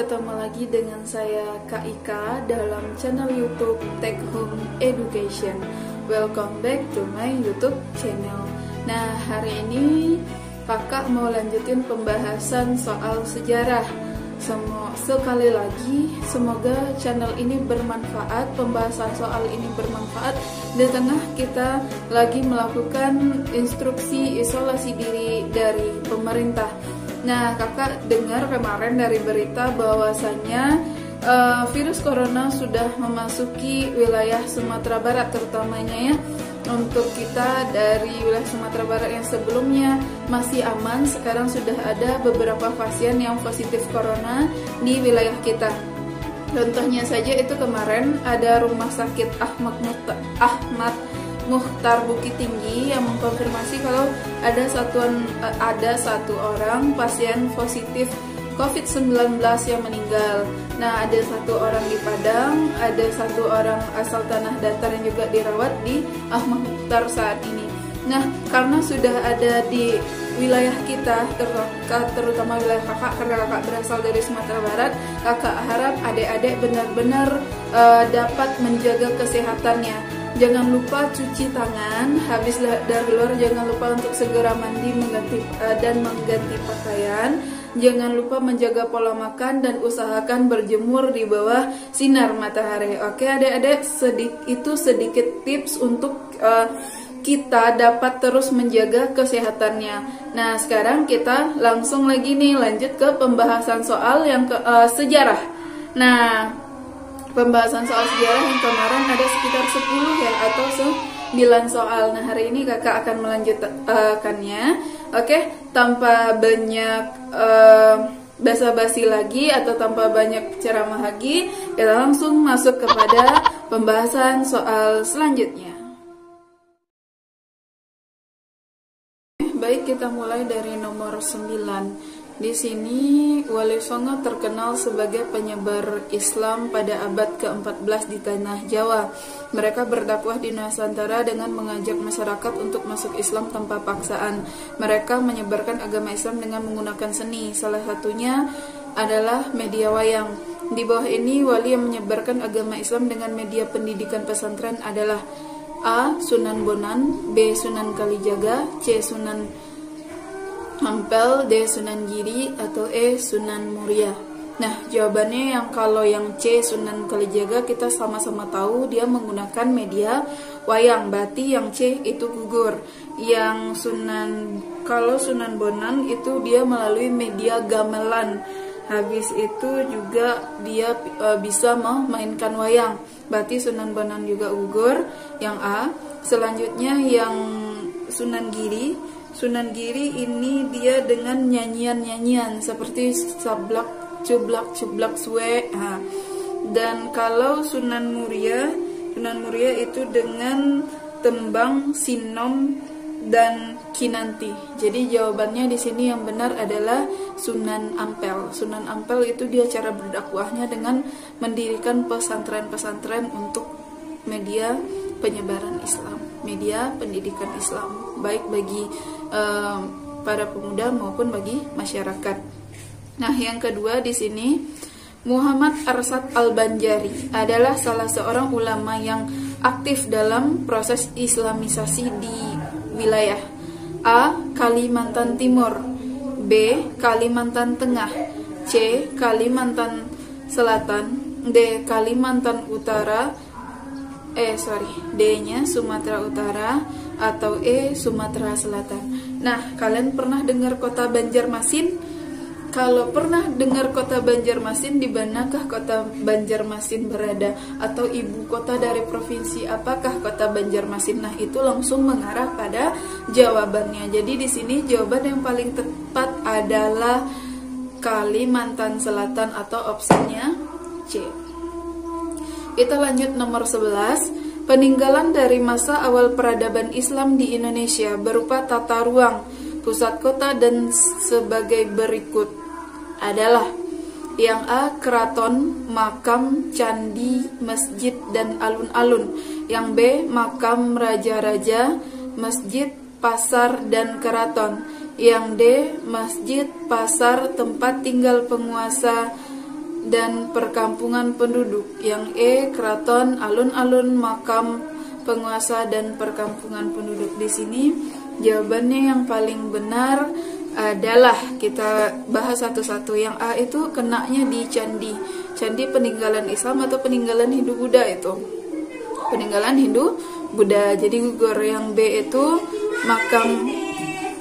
ketemu lagi dengan saya Kak Ika dalam channel YouTube Take Home Education. Welcome back to my YouTube channel. Nah, hari ini kakak mau lanjutin pembahasan soal sejarah. Sekali lagi, semoga channel ini bermanfaat, pembahasan soal ini bermanfaat di tengah kita lagi melakukan instruksi isolasi diri dari pemerintah. Nah, kakak dengar kemarin dari berita bahwasannya virus corona sudah memasuki wilayah Sumatera Barat, terutamanya ya. Untuk kita dari wilayah Sumatera Barat yang sebelumnya masih aman, sekarang sudah ada beberapa pasien yang positif corona di wilayah kita. Contohnya saja itu kemarin ada rumah sakit Ahmad Mukhtar Bukit Tinggi yang mengkonfirmasi kalau ada satu orang pasien positif COVID-19 yang meninggal. Nah, ada satu orang di Padang, ada satu orang asal Tanah Datar yang juga dirawat di Ahmad Mukhtar saat ini. Nah, karena sudah ada di wilayah kita, terutama wilayah kakak, karena kakak berasal dari Sumatera Barat, kakak harap adik-adik benar-benar dapat menjaga kesehatannya. Jangan lupa cuci tangan, habis dari luar jangan lupa untuk segera mandi dan mengganti pakaian. Jangan lupa menjaga pola makan dan usahakan berjemur di bawah sinar matahari. Oke adik-adik, itu sedikit tips untuk kita dapat terus menjaga kesehatannya. Nah, sekarang kita langsung lagi nih lanjut ke pembahasan soal yang sejarah. Nah, pembahasan soal sejarah yang kemarin ada sekitar 10 ya atau 9 soal. Nah, hari ini kakak akan melanjutkannya. Oke, tanpa banyak basa-basi lagi atau tanpa banyak ceramah lagi, kita langsung masuk kepada pembahasan soal selanjutnya. Baik, kita mulai dari nomor 9. Di sini Wali Songo terkenal sebagai penyebar Islam pada abad ke-14 di tanah Jawa. Mereka berdakwah di Nusantara dengan mengajak masyarakat untuk masuk Islam tanpa paksaan. Mereka menyebarkan agama Islam dengan menggunakan seni. Salah satunya adalah media wayang. Di bawah ini, wali yang menyebarkan agama Islam dengan media pendidikan pesantren adalah A. Sunan Bonang, B. Sunan Kalijaga, C. Sunan Ampel, D. Sunan Giri, atau E. Sunan Muria. Nah, jawabannya kalau yang C. Sunan Kalijaga kita sama-sama tahu dia menggunakan media wayang, berarti yang C itu gugur. Kalau Sunan Bonang itu dia melalui media gamelan. Habis itu juga dia bisa memainkan wayang, berarti Sunan Bonang juga gugur. Yang A. Selanjutnya yang Sunan Giri. Sunan Giri ini dia dengan nyanyian-nyanyian seperti sablak, cublak suwe. Dan kalau Sunan Muria itu dengan tembang, sinom, dan kinanti. Jadi jawabannya di sini yang benar adalah Sunan Ampel. Sunan Ampel itu dia cara berdakwahnya dengan mendirikan pesantren-pesantren untuk media penyebaran Islam, media pendidikan Islam, baik bagi para pemuda maupun bagi masyarakat. Nah, yang kedua di sini Muhammad Arsad Al-Banjari adalah salah seorang ulama yang aktif dalam proses islamisasi di wilayah A. Kalimantan Timur, B. Kalimantan Tengah, C. Kalimantan Selatan, D. Kalimantan Utara, D-nya Sumatera Utara, atau E. Sumatera Selatan. Nah, kalian pernah dengar kota Banjarmasin? Kalau pernah dengar kota Banjarmasin, di manakah kota Banjarmasin berada? Atau ibu kota dari provinsi apakah kota Banjarmasin? Nah, itu langsung mengarah pada jawabannya. Jadi di sini jawaban yang paling tepat adalah Kalimantan Selatan atau opsinya C. Kita lanjut nomor 11. Peninggalan dari masa awal peradaban Islam di Indonesia berupa tata ruang, pusat kota dan sebagai berikut adalah yang A. Keraton, makam, candi, masjid, dan alun-alun. Yang B. Makam raja-raja, masjid, pasar, dan keraton. Yang D. Masjid, pasar, tempat tinggal penguasa dan perkampungan penduduk. Yang E, keraton, alun-alun, makam penguasa dan perkampungan penduduk. Di sini jawabannya yang paling benar adalah, kita bahas satu-satu. Yang A itu kenanya di candi. Candi peninggalan Islam atau peninggalan Hindu Buddha itu. Peninggalan Hindu Buddha. Jadi gugur. Yang B itu makam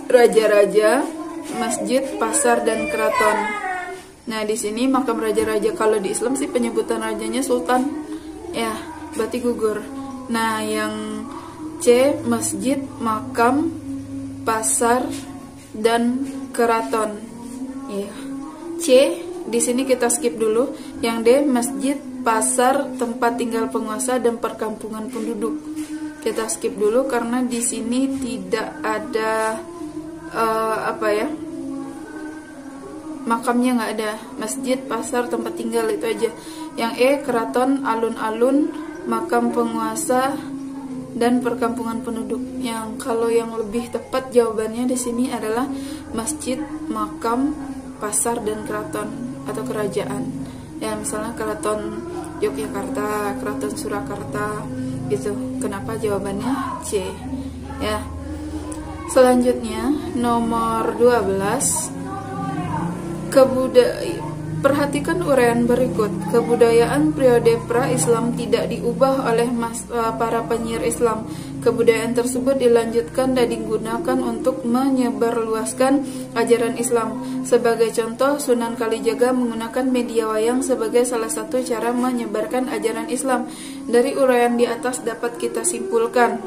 raja-raja, masjid, pasar dan keraton. Nah, di sini makam raja-raja, kalau di Islam sih penyebutan rajanya sultan. Ya, berarti gugur. Nah, yang C, masjid, makam, pasar dan keraton. Ya. C di sini kita skip dulu. Yang D, masjid, pasar, tempat tinggal penguasa dan perkampungan penduduk. Kita skip dulu karena di sini tidak ada makamnya, nggak ada. Masjid, pasar, tempat tinggal, itu aja. Yang E, keraton, alun-alun, makam penguasa dan perkampungan penduduk. Yang kalau yang lebih tepat jawabannya di sini adalah masjid, makam, pasar dan keraton atau kerajaan. Ya, misalnya keraton Yogyakarta, keraton Surakarta gitu. Kenapa jawabannya C? Ya. Selanjutnya nomor 12. Perhatikan uraian berikut. Kebudayaan periode pra-Islam tidak diubah oleh para penyiar Islam. Kebudayaan tersebut dilanjutkan dan digunakan untuk menyebarluaskan ajaran Islam. Sebagai contoh, Sunan Kalijaga menggunakan media wayang sebagai salah satu cara menyebarkan ajaran Islam. Dari uraian di atas dapat kita simpulkan: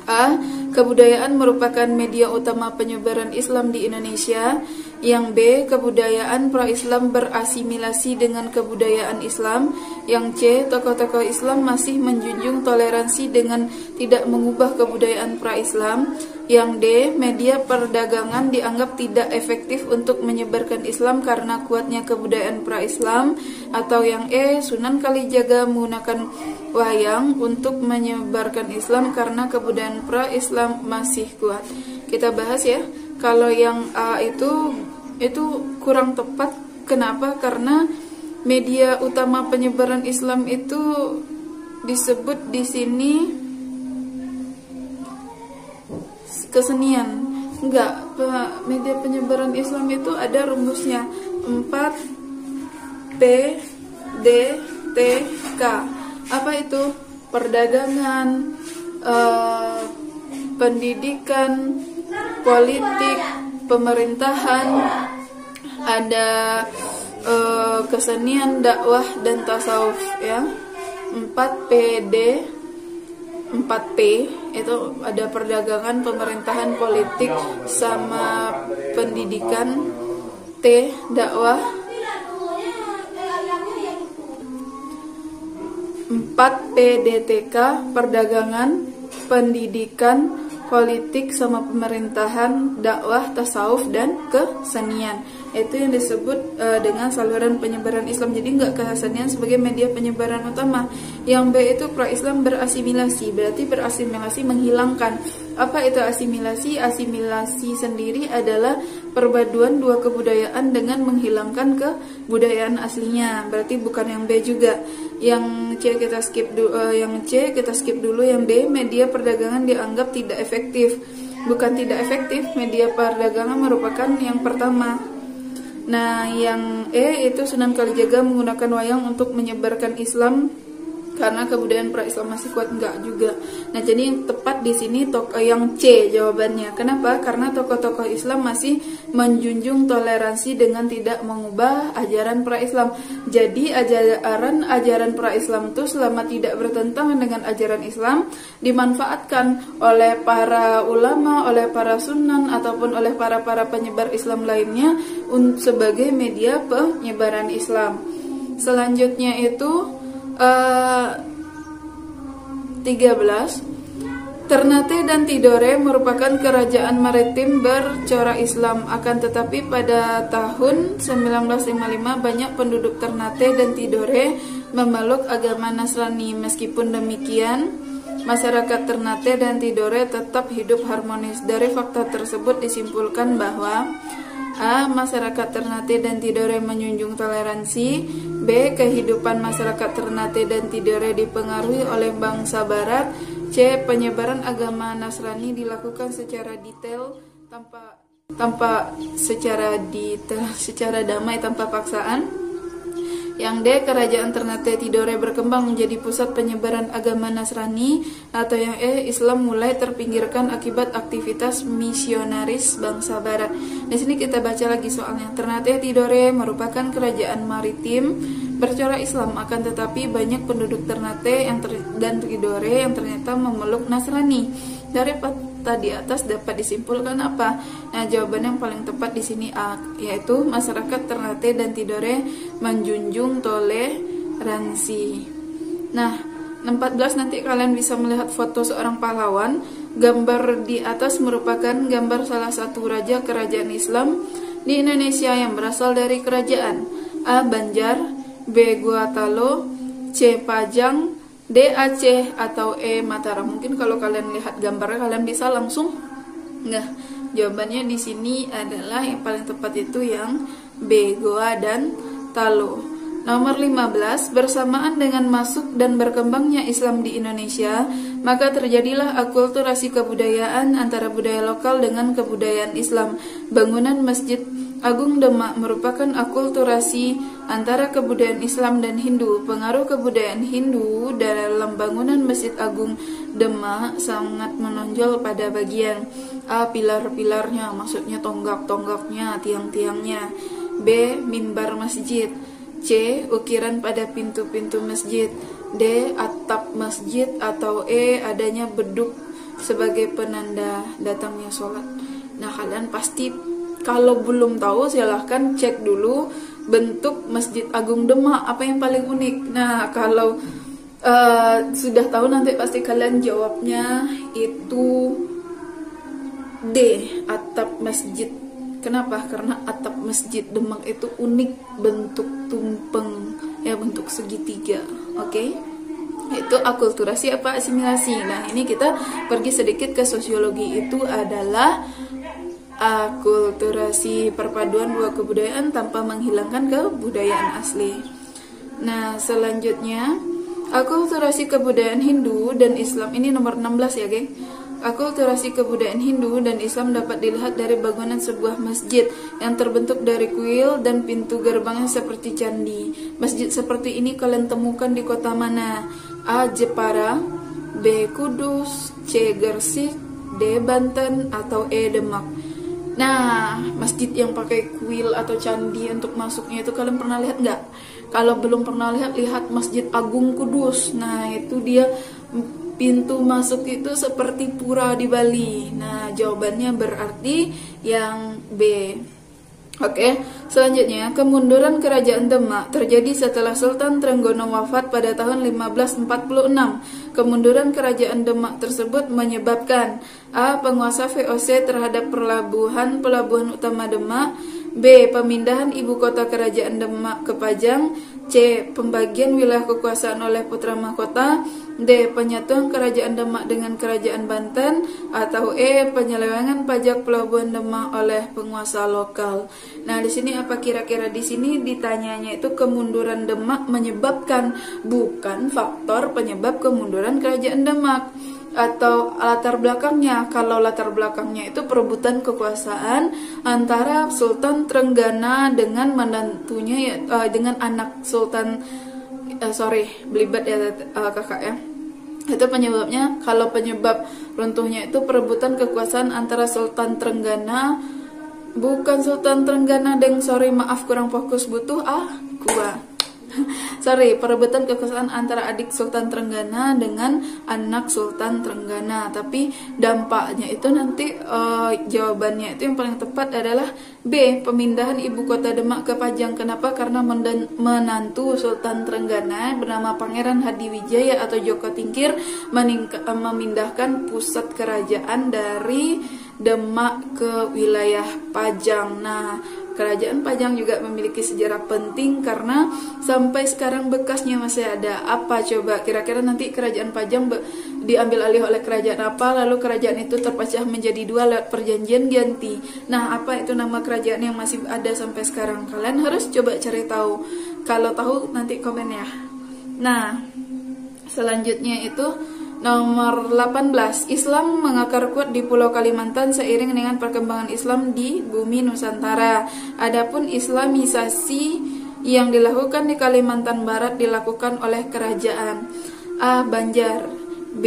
A. Kebudayaan merupakan media utama penyebaran Islam di Indonesia. Yang B. Kebudayaan pra-Islam berasimilasi dengan kebudayaan Islam. Yang C. Tokoh-tokoh Islam masih menjunjung toleransi dengan tidak mengubah kebudayaan pra-Islam. Yang D. Media perdagangan dianggap tidak efektif untuk menyebarkan Islam karena kuatnya kebudayaan pra-Islam. Atau yang E. Sunan Kalijaga menggunakan wayang untuk menyebarkan Islam karena kebudayaan pra-Islam masih kuat. Kita bahas ya. Kalau yang A itu kurang tepat. Kenapa? Karena media utama penyebaran Islam itu disebut di sini kesenian. Enggak, media penyebaran Islam itu ada rumusnya 4PDTK. Apa itu? Perdagangan, pendidikan, politik, pemerintahan, ada kesenian, dakwah dan tasawuf ya. 4P itu ada perdagangan, pemerintahan, politik sama pendidikan. T, dakwah. 4PDTK, perdagangan, pendidikan, politik sama pemerintahan, dakwah, tasawuf dan kesenian. Itu yang disebut dengan saluran penyebaran Islam. Jadi nggak kesenian sebagai media penyebaran utama. Yang B itu pra-Islam berasimilasi, berarti berasimilasi menghilangkan. Apa itu asimilasi? Asimilasi sendiri adalah perpaduan dua kebudayaan dengan menghilangkan kebudayaan aslinya. Berarti bukan yang B juga. Yang C kita skip dulu. Yang D, media perdagangan dianggap tidak efektif. Bukan tidak efektif, media perdagangan merupakan yang pertama. Nah, yang E itu Sunan Kalijaga menggunakan wayang untuk menyebarkan Islam karena kebudayaan pra-Islam masih kuat, enggak juga. Nah, jadi yang tepat di sini yang C jawabannya. Kenapa? Karena tokoh-tokoh Islam masih menjunjung toleransi dengan tidak mengubah ajaran pra-Islam. Jadi ajaran pra-Islam itu selama tidak bertentangan dengan ajaran Islam dimanfaatkan oleh para ulama, oleh para sunan ataupun oleh para penyebar Islam lainnya sebagai media penyebaran Islam. Selanjutnya itu 13. Ternate dan Tidore merupakan kerajaan maritim bercorak Islam. Akan tetapi pada tahun 1955 banyak penduduk Ternate dan Tidore memeluk agama Nasrani. Meskipun demikian, masyarakat Ternate dan Tidore tetap hidup harmonis. Dari fakta tersebut disimpulkan bahwa A. Masyarakat Ternate dan Tidore menjunjung toleransi. B. Kehidupan masyarakat Ternate dan Tidore dipengaruhi oleh bangsa Barat. C. Penyebaran agama Nasrani dilakukan secara detail secara damai tanpa paksaan. Yang D. Kerajaan Ternate Tidore berkembang menjadi pusat penyebaran agama Nasrani. Atau yang E. Islam mulai terpinggirkan akibat aktivitas misionaris bangsa Barat. Di sini kita baca lagi soalnya. Ternate Tidore merupakan kerajaan maritim bercorak Islam, akan tetapi banyak penduduk Ternate dan Tidore yang ternyata memeluk Nasrani. Dari tadi atas dapat disimpulkan apa? Nah, jawaban yang paling tepat di sini A, yaitu masyarakat Ternate dan Tidore menjunjung toleransi. Nah, 14 nanti kalian bisa melihat foto seorang pahlawan. Gambar di atas merupakan gambar salah satu raja kerajaan Islam di Indonesia yang berasal dari kerajaan A. Banjar, B. Gorontalo, C. Pajang, D. Aceh, atau E. Mataram. Mungkin kalau kalian lihat gambarnya kalian bisa langsung. Nah, jawabannya di sini adalah yang paling tepat itu yang B. Goa dan Talo. Nomor 15, bersamaan dengan masuk dan berkembangnya Islam di Indonesia, maka terjadilah akulturasi kebudayaan antara budaya lokal dengan kebudayaan Islam. Bangunan Masjid Agung Demak merupakan akulturasi antara kebudayaan Islam dan Hindu. Pengaruh kebudayaan Hindu dalam bangunan Masjid Agung Demak sangat menonjol pada bagian A. Pilar-pilarnya, maksudnya tonggak-tonggaknya, tiang-tiangnya. B. Mimbar masjid. C. Ukiran pada pintu-pintu masjid. D. Atap masjid. Atau E. Adanya beduk sebagai penanda datangnya sholat. Nah, kalian pasti kalau belum tahu silahkan cek dulu bentuk Masjid Agung Demak apa yang paling unik. Nah, kalau sudah tahu nanti pasti kalian jawabnya itu D. Atap masjid. Kenapa? Karena atap Masjid Demak itu unik, bentuk tumpeng, ya, bentuk segitiga. Oke? Itu akulturasi apa asimilasi. Nah, ini kita pergi sedikit ke sosiologi. Itu adalah akulturasi, perpaduan dua kebudayaan tanpa menghilangkan kebudayaan asli. Nah, selanjutnya akulturasi kebudayaan Hindu dan Islam. Ini nomor 16 ya, geng. Akulturasi kebudayaan Hindu dan Islam dapat dilihat dari bangunan sebuah masjid yang terbentuk dari kuil dan pintu gerbangnya seperti candi. Masjid seperti ini kalian temukan di kota mana? A. Jepara, B. Kudus, C. Gresik, D. Banten, atau E. Demak. Nah, masjid yang pakai kuil atau candi untuk masuknya itu kalian pernah lihat nggak? Kalau belum pernah lihat, lihat Masjid Agung Kudus. Nah, itu dia pintu masuk itu seperti pura di Bali. Nah, jawabannya berarti yang B. Oke, selanjutnya kemunduran Kerajaan Demak terjadi setelah Sultan Trenggono wafat pada tahun 1546. Kemunduran Kerajaan Demak tersebut menyebabkan A. Penguasa VOC terhadap pelabuhan utama Demak, B. Pemindahan ibu kota Kerajaan Demak ke Pajang, C. Pembagian wilayah kekuasaan oleh putra mahkota, D. Penyatuan Kerajaan Demak dengan Kerajaan Banten, atau E. Penyelewengan pajak pelabuhan Demak oleh penguasa lokal. Nah, di sini apa kira-kira di sini ditanyanya itu kemunduran Demak menyebabkan, bukan faktor penyebab kemunduran Kerajaan Demak. Atau latar belakangnya. Kalau latar belakangnya itu perebutan kekuasaan antara Sultan Trenggana dengan menantunya, dengan anak Sultan belibet ya kakak ya. Itu penyebabnya. Kalau penyebab runtuhnya itu perebutan kekuasaan antara Sultan Trenggana, bukan Sultan Trenggana maaf kurang fokus butuh perebutan kekuasaan antara adik Sultan Trenggana dengan anak Sultan Trenggana. Tapi dampaknya itu nanti jawabannya itu yang paling tepat adalah B. Pemindahan ibu kota Demak ke Pajang. Kenapa? Karena menantu Sultan Trenggana bernama Pangeran Hadiwijaya atau Joko Tingkir memindahkan pusat kerajaan dari Demak ke wilayah Pajang. Nah, Kerajaan Pajang juga memiliki sejarah penting karena sampai sekarang bekasnya masih ada. Apa coba? Kira-kira nanti Kerajaan Pajang diambil alih oleh kerajaan apa? Lalu kerajaan itu terpecah menjadi dua lewat perjanjian ganti. Nah, apa itu nama kerajaan yang masih ada sampai sekarang? Kalian harus coba cari tahu. Kalau tahu nanti komen ya. Nah, selanjutnya itu nomor 18. Islam mengakar kuat di Pulau Kalimantan seiring dengan perkembangan Islam di bumi Nusantara. Adapun Islamisasi yang dilakukan di Kalimantan Barat dilakukan oleh kerajaan. A. Banjar. B.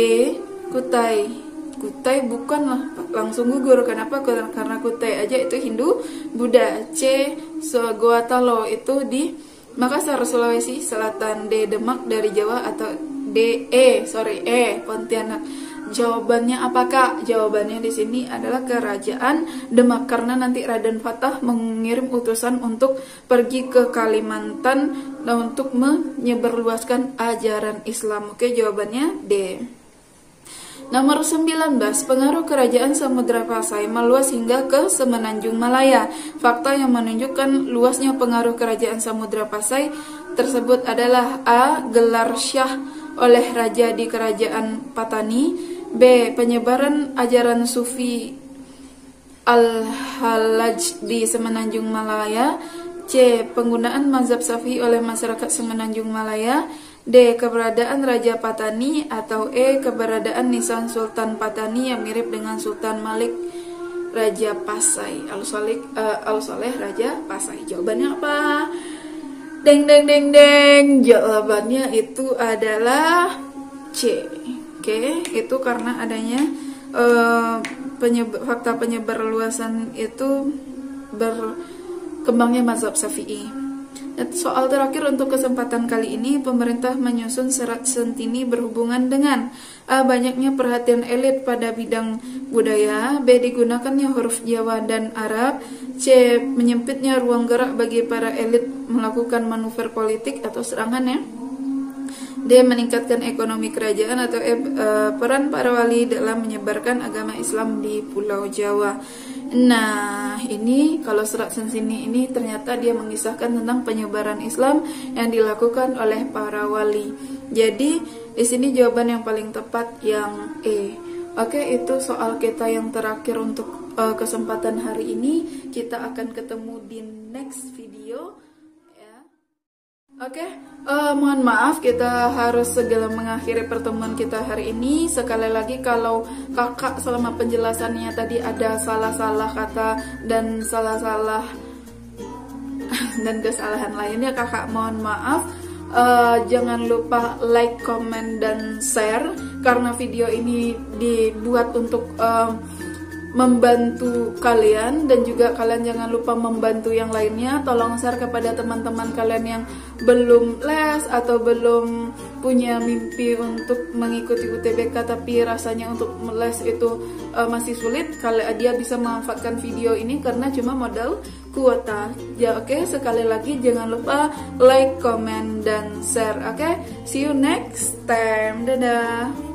Kutai. Kutai bukanlah langsung gugur. Kenapa? Karena Kutai aja itu Hindu Buddha. C. Gotalo itu di Makassar, Sulawesi Selatan. D. Demak dari Jawa atau Pontianak. Jawabannya apakah? Jawabannya di sini adalah kerajaan Demak, karena nanti Raden Fatah mengirim utusan untuk pergi ke Kalimantan untuk menyebarluaskan ajaran Islam. Oke, jawabannya D. Nomor 19. Pengaruh kerajaan Samudra Pasai meluas hingga ke Semenanjung Malaya. Fakta yang menunjukkan luasnya pengaruh kerajaan Samudra Pasai tersebut adalah A. Gelar Syah oleh raja di kerajaan Patani. B. Penyebaran ajaran Sufi Al-Halaj di Semenanjung Malaya. C. Penggunaan mazhab Syafi'i oleh masyarakat Semenanjung Malaya. D. Keberadaan Raja Patani. Atau E. Keberadaan nisan Sultan Patani yang mirip dengan Sultan Malik Raja Pasai. Al-Soleh Raja Pasai. Jawabannya apa? Deng deng deng deng. Jawabannya itu adalah C. Oke, itu karena adanya fakta penyebar luasan itu berkembangnya mazhab Syafi'i. Soal terakhir untuk kesempatan kali ini, pemerintah menyusun serat sentini berhubungan dengan A. Banyaknya perhatian elit pada bidang budaya. B. Digunakannya huruf Jawa dan Arab. C. Menyempitnya ruang gerak bagi para elit melakukan manuver politik atau serangan ya. D. Meningkatkan ekonomi kerajaan. Atau E. Peran para wali dalam menyebarkan agama Islam di Pulau Jawa. Nah, ini kalau serat sentini ini ternyata dia mengisahkan tentang penyebaran Islam yang dilakukan oleh para wali. Jadi, di sini jawaban yang paling tepat yang E. Oke, itu soal kita yang terakhir untuk kesempatan hari ini. Kita akan ketemu di next video. Oke, mohon maaf kita harus segera mengakhiri pertemuan kita hari ini. Sekali lagi kalau kakak selama penjelasannya tadi ada salah-salah kata dan kesalahan lainnya, kakak mohon maaf. Jangan lupa like, comment, dan share karena video ini dibuat untuk membantu kalian, dan juga kalian jangan lupa membantu yang lainnya. Tolong share kepada teman-teman kalian yang belum les atau belum punya mimpi untuk mengikuti UTBK tapi rasanya untuk les itu masih sulit. Kalau dia bisa memanfaatkan video ini karena cuma modal kuota ya. Oke, sekali lagi jangan lupa like, comment, dan share. Oke, see you next time. Dadah.